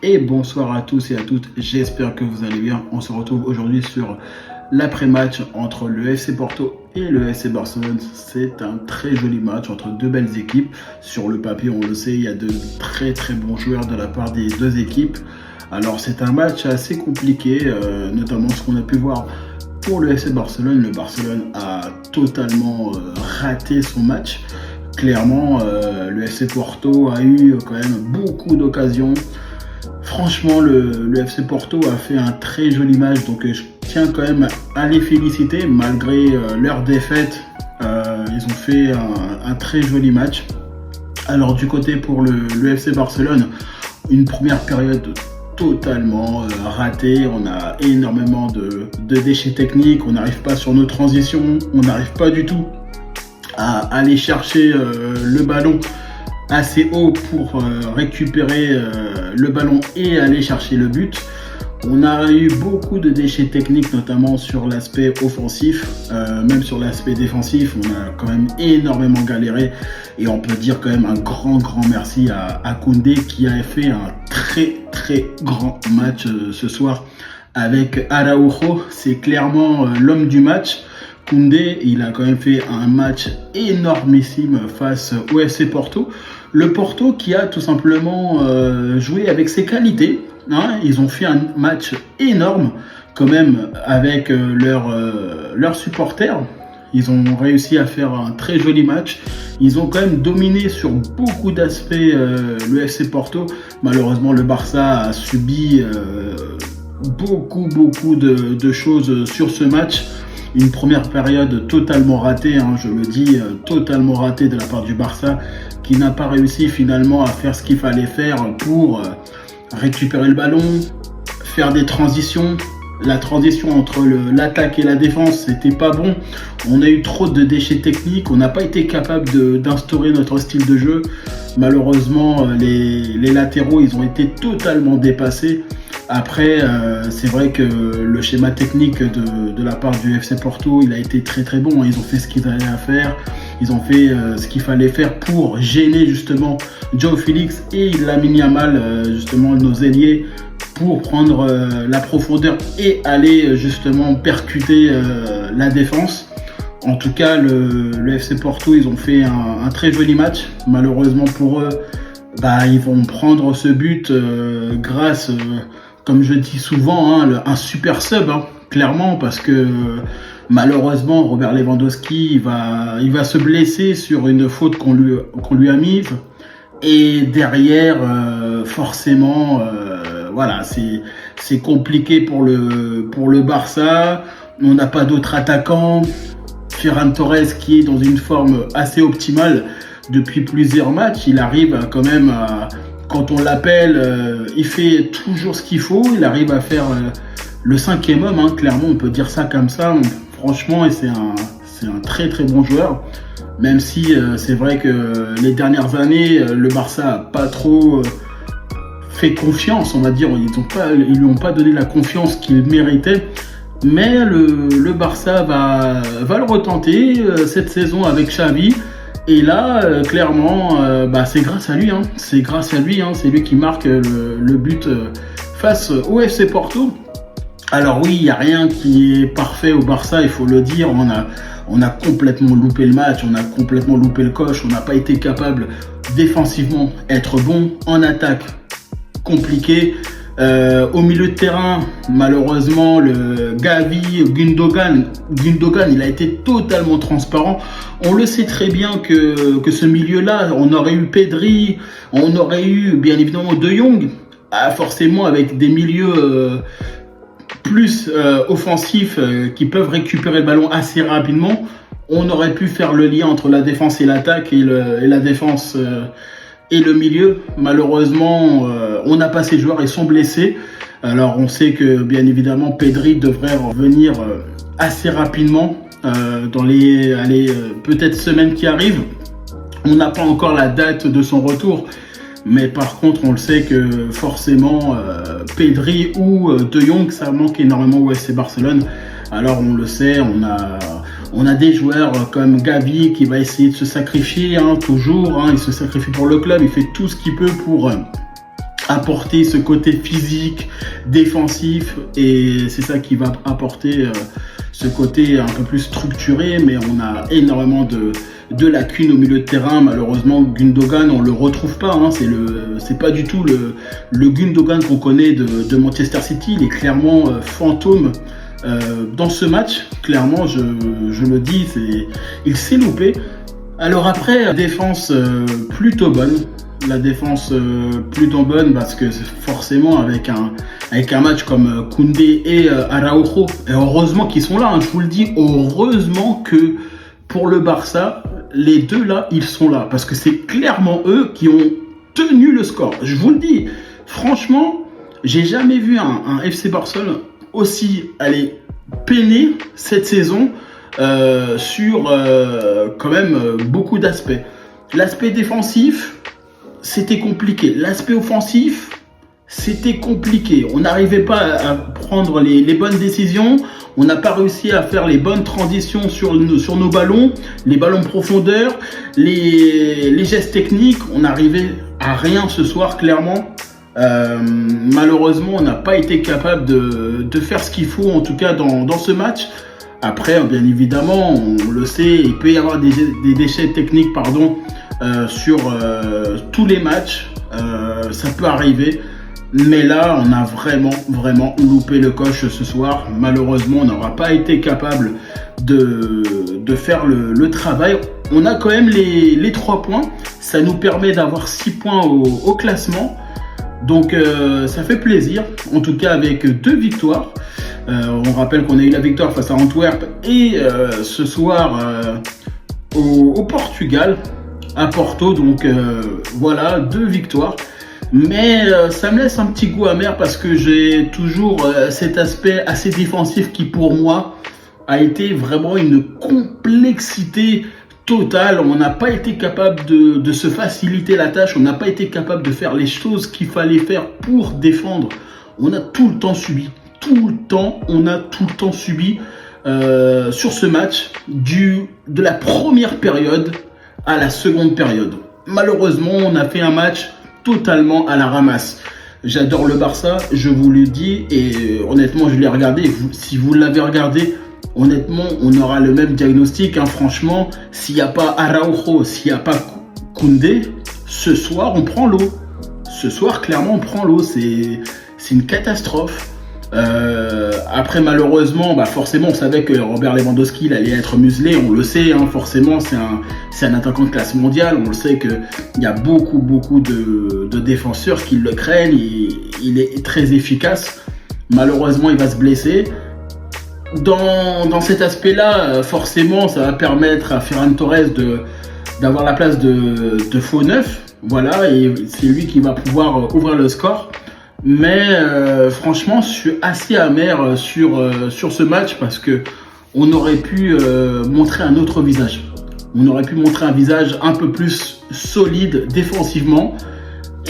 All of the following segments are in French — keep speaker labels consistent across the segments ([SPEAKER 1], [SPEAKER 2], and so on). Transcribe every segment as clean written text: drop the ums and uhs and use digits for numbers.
[SPEAKER 1] Et bonsoir à tous et à toutes, j'espère que vous allez bien. On se retrouve aujourd'hui sur l'après-match entre le FC Porto et le FC Barcelone. C'est un très joli match entre deux belles équipes. Sur le papier, on le sait, il y a de très bons joueurs de la part des deux équipes. Alors c'est un match assez compliqué, notamment ce qu'on a pu voir pour le FC Barcelone. Le Barcelone a totalement raté son match. Clairement, le FC Porto a eu quand même beaucoup d'occasions. Franchement, le FC Porto a fait un très joli match, donc je tiens quand même à les féliciter. Malgré leur défaite, ils ont fait un très joli match. Alors du côté pour le FC Barcelone, une première période totalement ratée. On a énormément de déchets techniques, on n'arrive pas sur nos transitions, on n'arrive pas du tout à aller chercher le ballon assez haut pour récupérer le ballon et aller chercher le but. On a eu beaucoup de déchets techniques, notamment sur l'aspect offensif, même sur l'aspect défensif. On a quand même énormément galéré et on peut dire quand même un grand merci à Koundé qui a fait un très grand match ce soir avec Araujo. C'est clairement l'homme du match. Koundé, il a quand même fait un match énormissime face au FC Porto. Le Porto qui a tout simplement joué avec ses qualités. Ils ont fait un match énorme quand même avec leurs supporters. Ils ont réussi à faire un très joli match. Ils ont quand même dominé sur beaucoup d'aspects le FC Porto. Malheureusement, le Barça a subi beaucoup de choses sur ce match. Une première période totalement ratée, je le dis, totalement ratée de la part du Barça, qui n'a pas réussi finalement à faire ce qu'il fallait faire pour récupérer le ballon, faire des transitions. La transition entre l'attaque et la défense, c'était pas bon. On a eu trop de déchets techniques, on n'a pas été capable d'instaurer notre style de jeu. Malheureusement, les latéraux, ils ont été totalement dépassés. Après, c'est vrai que le schéma technique de la part du FC Porto, il a été très bon. Ils ont fait ce qu'ils avaient à faire. Ils ont fait ce qu'il fallait faire pour gêner justement João Félix et Lamine Yamal, justement nos ailiers, pour prendre la profondeur et aller justement percuter la défense. En tout cas, le FC Porto, ils ont fait un très joli match. Malheureusement pour eux, ils vont prendre ce but grâce, comme je dis souvent, un super sub, clairement, parce que malheureusement, Robert Lewandowski, il va se blesser sur une faute qu'on lui a mise. Et derrière, forcément, voilà, c'est compliqué pour le Barça. On n'a pas d'autres attaquants. Ferran Torres, qui est dans une forme assez optimale depuis plusieurs matchs, il arrive quand même à... Quand on l'appelle, il fait toujours ce qu'il faut. Il arrive à faire le 5e homme, clairement, on peut dire ça comme ça. Franchement, et c'est un très bon joueur. Même si c'est vrai que les dernières années, le Barça n'a pas trop fait confiance, on va dire. Ils lui ont pas donné la confiance qu'il méritait. Mais le Barça va le retenter cette saison avec Xavi. Et là, clairement, c'est grâce à lui. C'est grâce à lui. C'est lui qui marque le but face au FC Porto. Alors oui, il n'y a rien qui est parfait au Barça, il faut le dire. On a complètement loupé le match, on a complètement loupé le coche. On n'a pas été capable défensivement être bon. En attaque, compliqué. Au milieu de terrain, malheureusement, le Gavi, Gundogan, il a été totalement transparent. On le sait très bien que ce milieu-là, on aurait eu Pedri, on aurait eu bien évidemment De Jong, forcément avec des milieux plus offensifs qui peuvent récupérer le ballon assez rapidement. On aurait pu faire le lien entre la défense et l'attaque et la défense et le milieu. Malheureusement, on n'a pas ces joueurs, ils sont blessés. Alors on sait que bien évidemment Pedri devrait revenir assez rapidement dans les peut-être semaines qui arrivent. On n'a pas encore la date de son retour, mais par contre on le sait que forcément Pedri ou De Jong, ça manque énormément au FC Barcelone. Alors on le sait, on a des joueurs comme Gavi qui va essayer de se sacrifier toujours. Il se sacrifie pour le club, il fait tout ce qu'il peut pour apporter ce côté physique, défensif, et c'est ça qui va apporter ce côté un peu plus structuré. Mais on a énormément de lacunes au milieu de terrain. Malheureusement, Gundogan, on le retrouve pas, hein. C'est pas du tout le Gundogan qu'on connaît de Manchester City. Il est clairement fantôme dans ce match. Clairement, je le dis, il s'est loupé. Alors après, défense plutôt bonne. La défense plutôt bonne, parce que forcément avec un match comme Koundé et Araujo, et heureusement qu'ils sont là, hein, je vous le dis, heureusement que pour le Barça, les deux là, ils sont là, parce que c'est clairement eux qui ont tenu le score. Je vous le dis, franchement, j'ai jamais vu un FC Barcelone aussi peiner cette saison sur quand même beaucoup d'aspects. L'aspect défensif, c'était compliqué. L'aspect offensif, c'était compliqué. On n'arrivait pas à prendre les bonnes décisions. On n'a pas réussi à faire les bonnes transitions sur nos ballons, les ballons profondeur, les gestes techniques. On n'arrivait à rien ce soir, clairement. Malheureusement, on n'a pas été capable de faire ce qu'il faut, en tout cas dans ce match. Après, bien évidemment, on le sait, il peut y avoir des déchets techniques, sur tous les matchs, ça peut arriver, mais là on a vraiment loupé le coche ce soir. Malheureusement, on n'aura pas été capable de faire le travail. On a quand même les 3 points, ça nous permet d'avoir 6 points au classement, donc ça fait plaisir, en tout cas avec 2 victoires. On rappelle qu'on a eu la victoire face à Antwerp et ce soir au Portugal, à Porto, donc voilà, 2 victoires. Mais ça me laisse un petit goût amer, parce que j'ai toujours cet aspect assez défensif qui pour moi a été vraiment une complexité totale. On n'a pas été capable de se faciliter la tâche, on n'a pas été capable de faire les choses qu'il fallait faire pour défendre. On a tout le temps subi, on a tout le temps subi sur ce match, de la première période à la seconde période. Malheureusement, on a fait un match totalement à la ramasse. J'adore le Barça, je vous le dis, et honnêtement, je l'ai regardé. Si vous l'avez regardé, honnêtement, on aura le même diagnostic, hein. Franchement, s'il n'y a pas Araujo, s'il n'y a pas Koundé, ce soir, on prend l'eau. Ce soir, clairement, on prend l'eau. C'est une catastrophe. Après, malheureusement, forcément, on savait que Robert Lewandowski allait être muselé, on le sait, hein, forcément, c'est un attaquant de classe mondiale, on le sait qu'il y a beaucoup de défenseurs qui le craignent, il est très efficace. Malheureusement, il va se blesser. Dans cet aspect-là, forcément, ça va permettre à Ferran Torres d'avoir la place de faux neuf, voilà, et c'est lui qui va pouvoir ouvrir le score. Mais franchement, je suis assez amer sur ce match, parce que on aurait pu montrer un autre visage. On aurait pu montrer un visage un peu plus solide défensivement,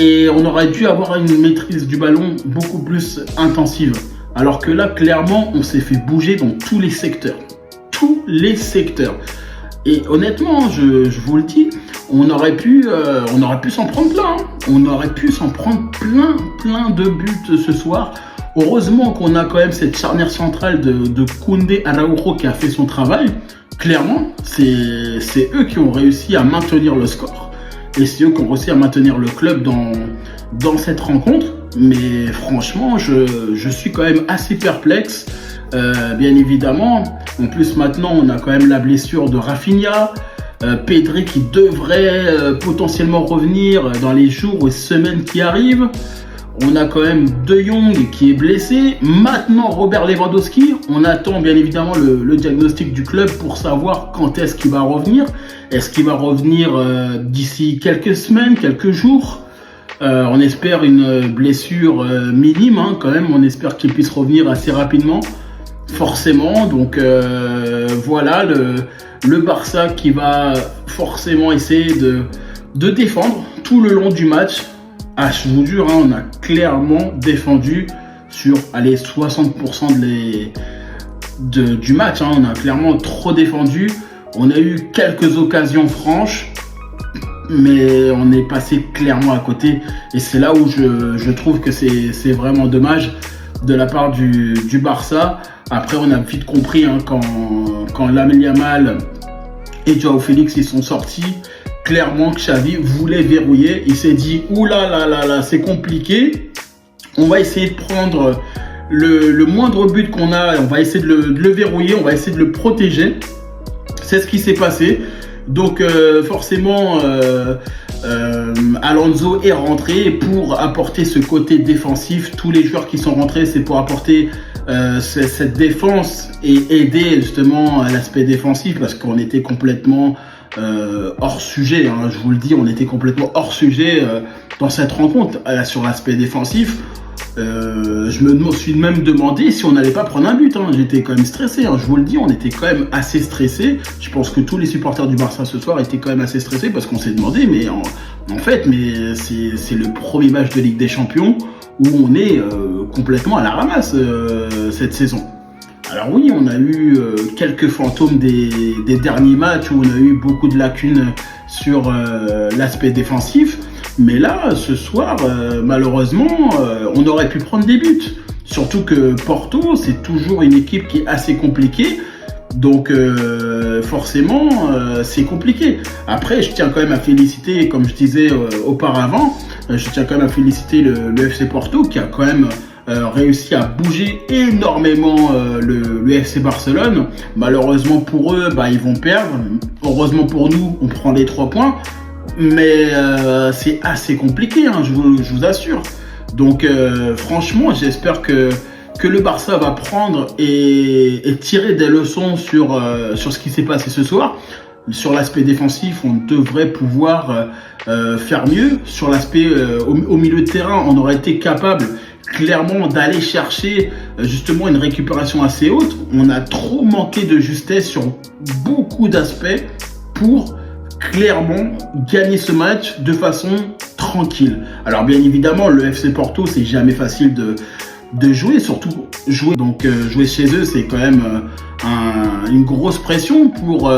[SPEAKER 1] et on aurait dû avoir une maîtrise du ballon beaucoup plus intensive. Alors que là, clairement, on s'est fait bouger dans tous les secteurs. Tous les secteurs. Et honnêtement, je vous le dis, on aurait pu s'en prendre plein. Hein. On aurait pu s'en prendre plein de buts ce soir. Heureusement qu'on a quand même cette charnière centrale de Koundé Araujo qui a fait son travail. Clairement, c'est eux qui ont réussi à maintenir le score. Et c'est eux qui ont réussi à maintenir le club dans cette rencontre. Mais franchement, je suis quand même assez perplexe. Bien évidemment, en plus maintenant on a quand même la blessure de Rafinha, Pedri qui devrait potentiellement revenir dans les jours et semaines qui arrivent. On a quand même De Jong qui est blessé. Maintenant Robert Lewandowski, on attend bien évidemment le diagnostic du club pour savoir quand est-ce qu'il va revenir. Est-ce qu'il va revenir d'ici quelques semaines, quelques jours? On espère une blessure minime, hein, quand même, on espère qu'il puisse revenir assez rapidement. Forcément, donc voilà, le Barça qui va forcément essayer de défendre tout le long du match. Ah, je vous jure, hein, on a clairement défendu sur 60% du match. Hein, on a clairement trop défendu. On a eu quelques occasions franches, mais on est passé clairement à côté. Et c'est là où je trouve que c'est vraiment dommage de la part du Barça. Après, on a vite compris quand Lamine Yamal et Joao Félix ils sont sortis, clairement que Xavi voulait verrouiller. Il s'est dit, ouh là, c'est compliqué. On va essayer de prendre le moindre but qu'on a, on va essayer de le verrouiller, on va essayer de le protéger. C'est ce qui s'est passé. Donc forcément, Alonso est rentré pour apporter ce côté défensif. Tous les joueurs qui sont rentrés, c'est pour apporter cette défense et aider justement à l'aspect défensif, parce qu'on était complètement hors sujet, hein, je vous le dis, on était complètement hors sujet dans cette rencontre sur l'aspect défensif. Je me suis même demandé si on n'allait pas prendre un but, hein. J'étais quand même stressé, hein. Je vous le dis, on était quand même assez stressé. Je pense que tous les supporters du Barça ce soir étaient quand même assez stressés, parce qu'on s'est demandé, mais en fait, mais c'est le premier match de Ligue des Champions où on est complètement à la ramasse cette saison. Alors oui, on a eu quelques fantômes des derniers matchs où on a eu beaucoup de lacunes sur l'aspect défensif. Mais là, ce soir, malheureusement, on aurait pu prendre des buts. Surtout que Porto, c'est toujours une équipe qui est assez compliquée. Donc forcément, c'est compliqué. Après, je tiens quand même à féliciter, comme je disais auparavant, je tiens quand même à féliciter le FC Porto qui a quand même réussi à bouger énormément le FC Barcelone. Malheureusement pour eux, ils vont perdre. Heureusement pour nous, on prend les 3 points. Mais c'est assez compliqué, hein, je vous assure. Donc franchement, j'espère que le Barça va prendre et tirer des leçons sur ce qui s'est passé ce soir. Sur l'aspect défensif, on devrait pouvoir faire mieux. Sur l'aspect au milieu de terrain, on aurait été capable clairement d'aller chercher justement une récupération assez haute. On a trop manqué de justesse sur beaucoup d'aspects pour clairement gagner ce match de façon tranquille. Alors bien évidemment, le FC Porto, c'est jamais facile de jouer, surtout jouer. Donc jouer chez eux, c'est quand même une grosse pression pour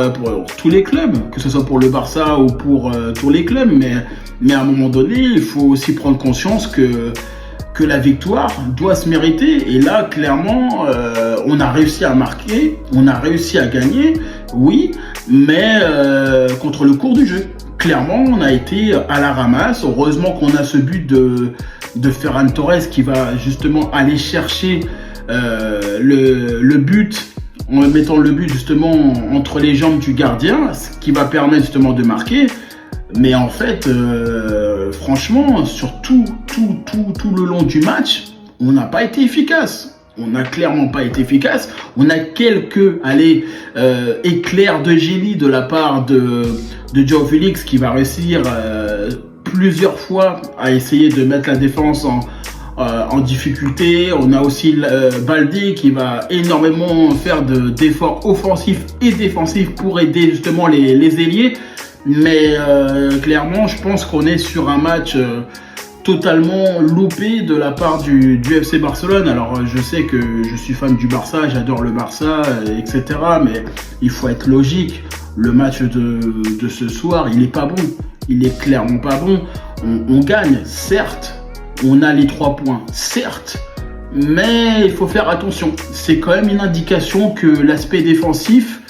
[SPEAKER 1] tous les clubs, que ce soit pour le Barça ou pour tous les clubs. Mais à un moment donné, il faut aussi prendre conscience que la victoire doit se mériter. Et là, clairement, on a réussi à marquer, on a réussi à gagner, oui, mais contre le cours du jeu. Clairement, on a été à la ramasse. Heureusement qu'on a ce but de Ferran Torres qui va justement aller chercher le but, en mettant le but justement entre les jambes du gardien, ce qui va permettre justement de marquer. Mais en fait, franchement, sur tout le long du match, on n'a pas été efficace. On n'a clairement pas été efficace. On a quelques éclairs de génie de la part de Joao Félix qui va réussir plusieurs fois à essayer de mettre la défense en difficulté. On a aussi Balde qui va énormément faire d'efforts offensifs et défensifs pour aider justement les ailiers. Mais clairement, je pense qu'on est sur un match totalement loupé de la part du FC Barcelone. Alors je sais que je suis fan du Barça, j'adore le Barça, etc. Mais il faut être logique. Le match de ce soir, il est pas bon. Il est clairement pas bon. On gagne, certes. On a les 3 points, certes. Mais il faut faire attention. C'est quand même une indication que l'aspect défensif,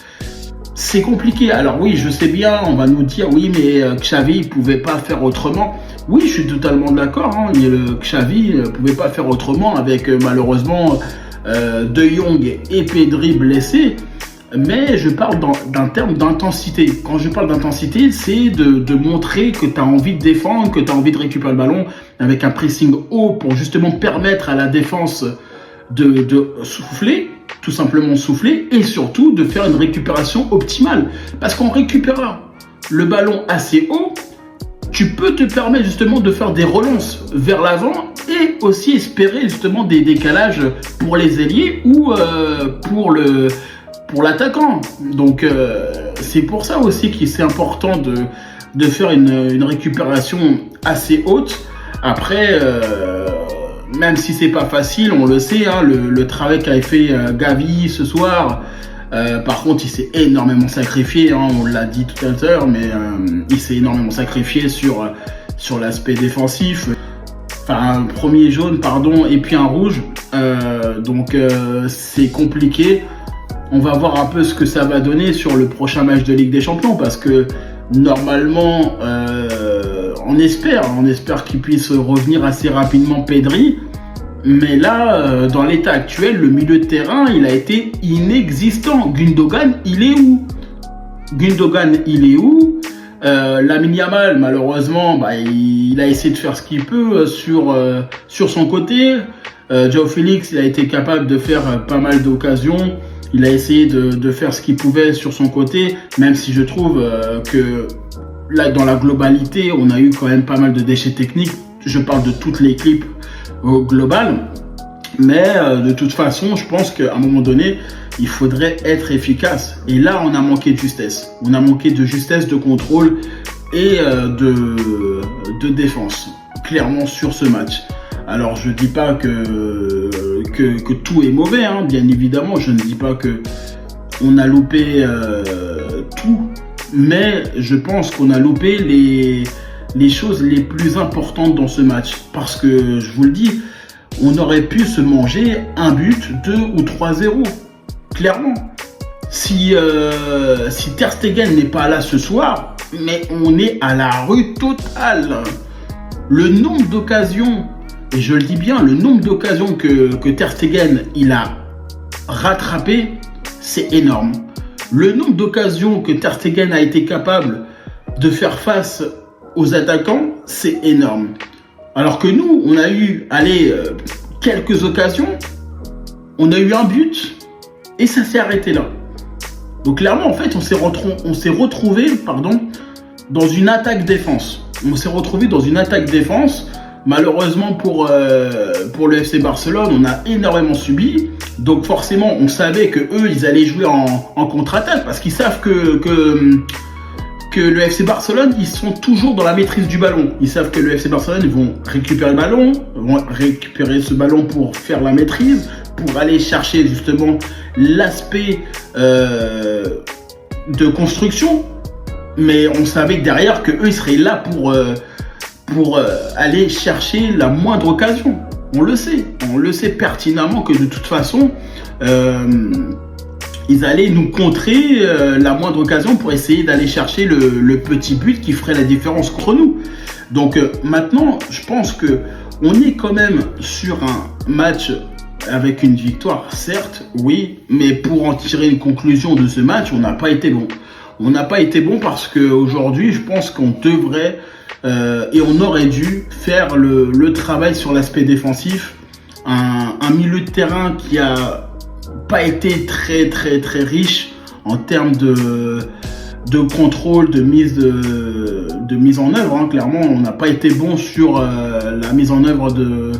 [SPEAKER 1] c'est compliqué. Alors oui, je sais bien, on va nous dire, oui, mais Xavi ne pouvait pas faire autrement. Oui, je suis totalement d'accord. Hein, Xavi ne pouvait pas faire autrement avec malheureusement De Jong et Pedri blessés. Mais je parle d'un terme d'intensité. Quand je parle d'intensité, c'est de montrer que tu as envie de défendre, que tu as envie de récupérer le ballon avec un pressing haut pour justement permettre à la défense de souffler, tout simplement souffler, et surtout de faire une récupération optimale. Parce qu'en récupérant le ballon assez haut, tu peux te permettre justement de faire des relances vers l'avant et aussi espérer justement des décalages pour les ailiers ou pour l'attaquant. Donc c'est pour ça aussi que c'est important de faire une récupération assez haute. Après, même si c'est pas facile, on le sait, hein, le travail qu'a fait Gavi ce soir, Par contre, il s'est énormément sacrifié, hein, on l'a dit tout à l'heure, mais il s'est énormément sacrifié sur l'aspect défensif. Enfin, un premier jaune, pardon, et puis un rouge. Donc, c'est compliqué. On va voir un peu ce que ça va donner sur le prochain match de Ligue des Champions, parce que normalement, on espère qu'il puisse revenir assez rapidement, Pedri. Mais là, dans l'état actuel, le milieu de terrain, il a été inexistant. Gundogan, il est où Lamine Yamal, malheureusement, il a essayé de faire ce qu'il peut sur son côté. João Félix, il a été capable de faire pas mal d'occasions. Il a essayé de faire ce qu'il pouvait sur son côté, même si je trouve que là, dans la globalité, on a eu quand même pas mal de déchets techniques. Je parle de toute l'équipe globale. Mais de toute façon, je pense qu'à un moment donné, il faudrait être efficace. Et là, on a manqué de justesse. On a manqué de justesse, de contrôle et de défense, clairement, sur ce match. Alors, je ne dis pas que tout est mauvais, hein, bien évidemment. Je ne dis pas qu'on a loupé tout. Mais je pense qu'on a loupé les choses les plus importantes dans ce match. Parce que, je vous le dis, on aurait pu se manger un but, 2 ou 3-0. Clairement. Si Ter Stegen n'est pas là ce soir, mais on est à la rue totale. Le nombre d'occasions, et je le dis bien, le nombre d'occasions que Ter Stegen il a rattrapé, c'est énorme. Le nombre d'occasions que Ter Stegen a été capable de faire face aux attaquants, c'est énorme. Alors que nous, on a eu, quelques occasions, on a eu un but, et ça s'est arrêté là. Donc clairement, en fait, on s'est retrouvé dans une attaque-défense. On s'est retrouvé dans une attaque-défense. Malheureusement pour le FC Barcelone, on a énormément subi. Donc forcément, on savait que eux, ils allaient jouer en contre-attaque parce qu'ils savent que le FC Barcelone, ils sont toujours dans la maîtrise du ballon. Ils savent que le FC Barcelone, ils vont récupérer le ballon, vont récupérer ce ballon pour faire la maîtrise, pour aller chercher justement l'aspect de construction. Mais on savait que derrière, que eux, ils seraient là pour aller chercher la moindre occasion. On le sait pertinemment que de toute façon, ils allaient nous contrer la moindre occasion pour essayer d'aller chercher le petit but qui ferait la différence contre nous. Donc maintenant, je pense que on est quand même sur un match avec une victoire, certes, oui, mais pour en tirer une conclusion de ce match, on n'a pas été bon. On n'a pas été bon parce qu'aujourd'hui, je pense qu'on devrait et on aurait dû faire le travail sur l'aspect défensif. Un milieu de terrain qui a pas été très très très riche en termes de contrôle, de mise en œuvre. Hein. Clairement, on n'a pas été bon sur la mise en œuvre de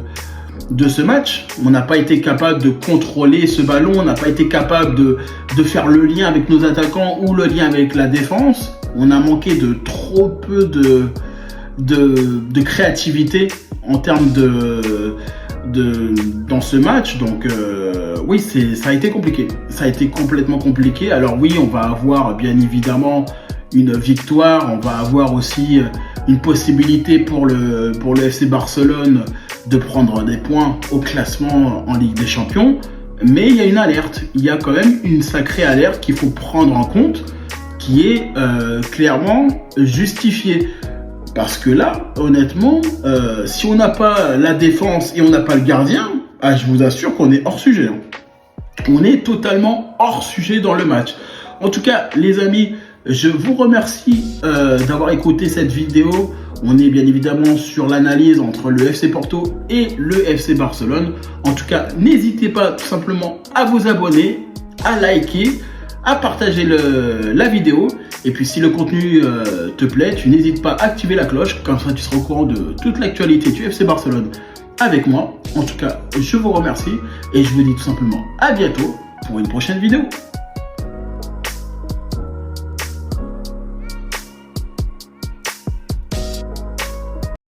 [SPEAKER 1] ce match. On n'a pas été capable de contrôler ce ballon, on n'a pas été capable de faire le lien avec nos attaquants ou le lien avec la défense. On a manqué de trop peu de créativité en termes dans ce match. Donc oui, ça a été compliqué. Ça a été complètement compliqué. Alors oui, on va avoir bien évidemment une victoire. On va avoir aussi une possibilité pour le FC Barcelone de prendre des points au classement en Ligue des Champions. Mais il y a une alerte. Il y a quand même une sacrée alerte qu'il faut prendre en compte, qui est clairement justifiée. Parce que là, honnêtement, si on n'a pas la défense et on n'a pas le gardien, je vous assure qu'on est hors sujet. Hein. On est totalement hors sujet dans le match. En tout cas, les amis, je vous remercie d'avoir écouté cette vidéo. On est bien évidemment sur l'analyse entre le FC Porto et le FC Barcelone. En tout cas, n'hésitez pas tout simplement à vous abonner, à liker, à partager la vidéo. Et puis si le contenu te plaît, tu n'hésites pas à activer la cloche, comme ça tu seras au courant de toute l'actualité du FC Barcelone avec moi. En tout cas, je vous remercie et je vous dis tout simplement à bientôt pour une prochaine vidéo.